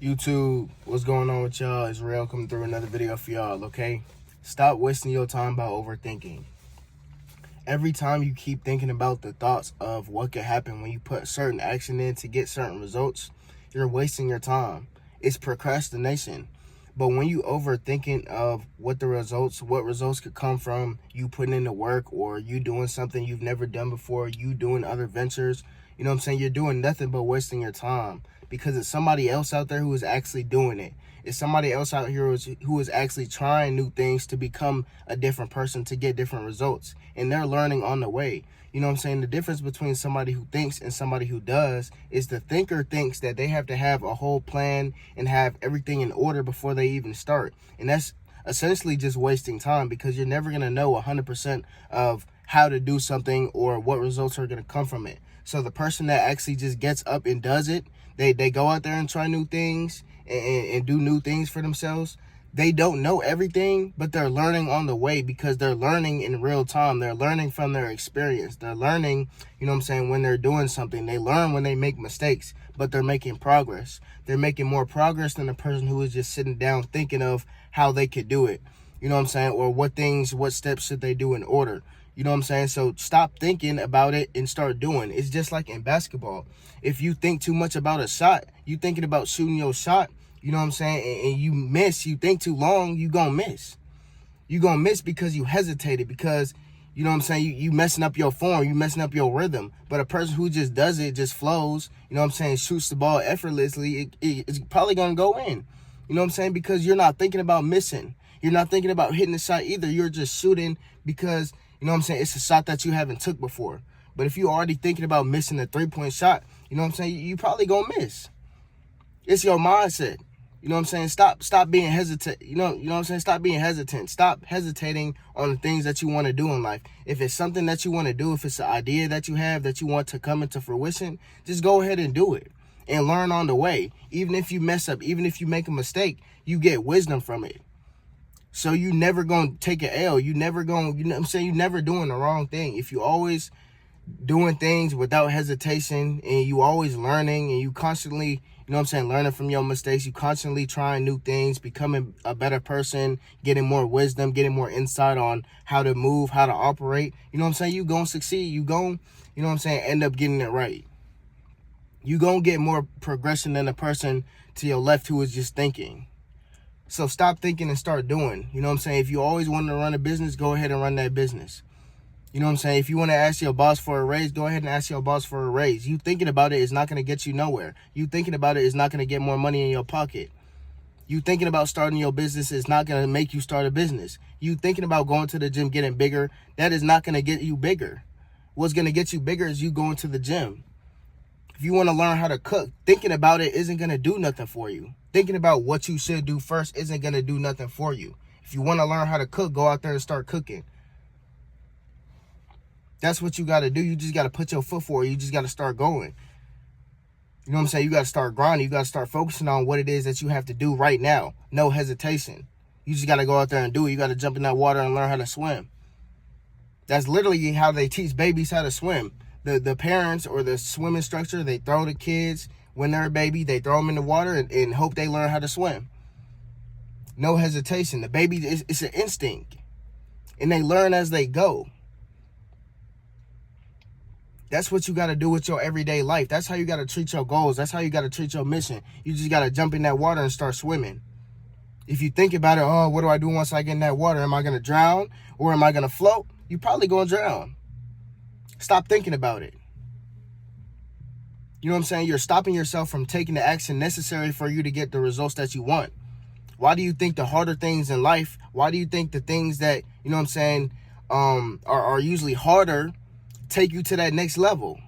YouTube, what's going on with y'all? It's Real coming through another video for y'all, okay? Stop wasting your time by overthinking. Every time you keep thinking about the thoughts of what could happen when you put certain action in to get certain results, you're wasting your time. It's procrastination. But when you overthinking of what results could come from you putting in the work, or you doing something you've never done before, you doing other ventures, you know what I'm saying? You're doing nothing but wasting your time, because it's somebody else out there who is actually doing it. It's somebody else out here who is actually trying new things to become a different person, to get different results. And they're learning on the way. You know what I'm saying? The difference between somebody who thinks and somebody who does is the thinker thinks that they have to have a whole plan and have everything in order before they even start. And that's essentially just wasting time, because you're never going to know 100% of how to do something or what results are going to come from it. So the person that actually just gets up and does it, they go out there and try new things and do new things for themselves. They don't know everything, but they're learning on the way, because they're learning in real time. They're learning from their experience. They're learning, you know what I'm saying, when they're doing something. They learn when they make mistakes, but they're making progress. They're making more progress than the person who is just sitting down thinking of how they could do it. You know what I'm saying? Or what steps should they do in order. You know what I'm saying? So stop thinking about it and start doing. It's just like in basketball. If you think too much about a shot, you thinking about shooting your shot, you know what I'm saying, and you miss, you think too long, you gonna miss. You gonna miss because you hesitated, because, you know what I'm saying, you messing up your form, you messing up your rhythm. But a person who just does it, just flows, you know what I'm saying, shoots the ball effortlessly, it's probably gonna go in. You know what I'm saying? Because you're not thinking about missing. You're not thinking about hitting the shot either. You're just shooting because, you know what I'm saying, it's a shot that you haven't took before. But if you're already thinking about missing a three-point shot, you know what I'm saying, you probably gonna miss. It's your mindset. You know what I'm saying? Stop being hesitant. You know what I'm saying? Stop being hesitant. Stop hesitating on the things that you want to do in life. If it's something that you want to do, if it's an idea that you have that you want to come into fruition, just go ahead and do it and learn on the way. Even if you mess up, even if you make a mistake, you get wisdom from it. So you never going to take an L. You never going, you know what I'm saying? You never doing the wrong thing. If you always doing things without hesitation, and you always learning, and you constantly, you know what I'm saying, learning from your mistakes, you constantly trying new things, becoming a better person, getting more wisdom, getting more insight on how to move, how to operate, you know what I'm saying, you gonna succeed. You gonna, you know what I'm saying, end up getting it right. You gonna get more progression than the person to your left who is just thinking. So stop thinking and start doing. You know what I'm saying? If you always wanted to run a business, go ahead and run that business. You know what I'm saying? If you want to ask your boss for a raise, go ahead and ask your boss for a raise. You thinking about it is not going to get you nowhere. You thinking about it is not going to get more money in your pocket. You thinking about starting your business is not going to make you start a business. You thinking about going to the gym, getting bigger, that is not going to get you bigger. What's going to get you bigger is you going to the gym. If you want to learn how to cook, thinking about it isn't going to do nothing for you. Thinking about what you should do first isn't going to do nothing for you. If you want to learn how to cook, go out there and start cooking. That's what you got to do. You just got to put your foot forward. You just got to start going. You know what I'm saying? You got to start grinding. You got to start focusing on what it is that you have to do right now. No hesitation. You just got to go out there and do it. You got to jump in that water and learn how to swim. That's literally how they teach babies how to swim. The parents or the swim instructor, they throw the kids when they're a baby. They throw them in the water and hope they learn how to swim. No hesitation. The baby, it's an instinct. And they learn as they go. That's what you got to do with your everyday life. That's how you got to treat your goals. That's how you got to treat your mission. You just got to jump in that water and start swimming. If you think about it, oh, what do I do once I get in that water? Am I going to drown or am I going to float? You're probably going to drown. Stop thinking about it. You know what I'm saying? You're stopping yourself from taking the action necessary for you to get the results that you want. Why do you think the harder things in life, why do you think the things that, you know what I'm saying, are usually harder take you to that next level?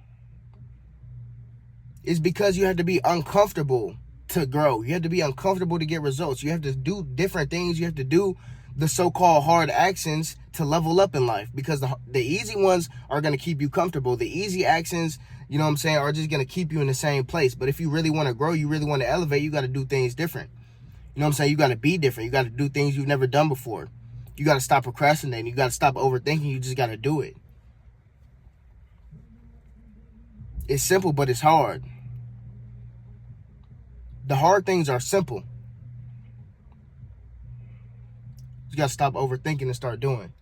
It's because you have to be uncomfortable to grow. You have to be uncomfortable to get results. You have to do different things. You have to do the so-called hard actions to level up in life, because the easy ones are going to keep you comfortable. The easy actions, you know what I'm saying, are just going to keep you in the same place. But if you really want to grow, you really want to elevate, you got to do things different. You know what I'm saying? You got to be different. You got to do things you've never done before. You got to stop procrastinating. You got to stop overthinking. You just got to do it. It's simple, but it's hard. The hard things are simple. You got to stop overthinking and start doing.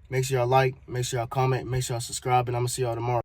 Make sure y'all like, make sure y'all comment, make sure y'all subscribe, and I'm going to see y'all tomorrow.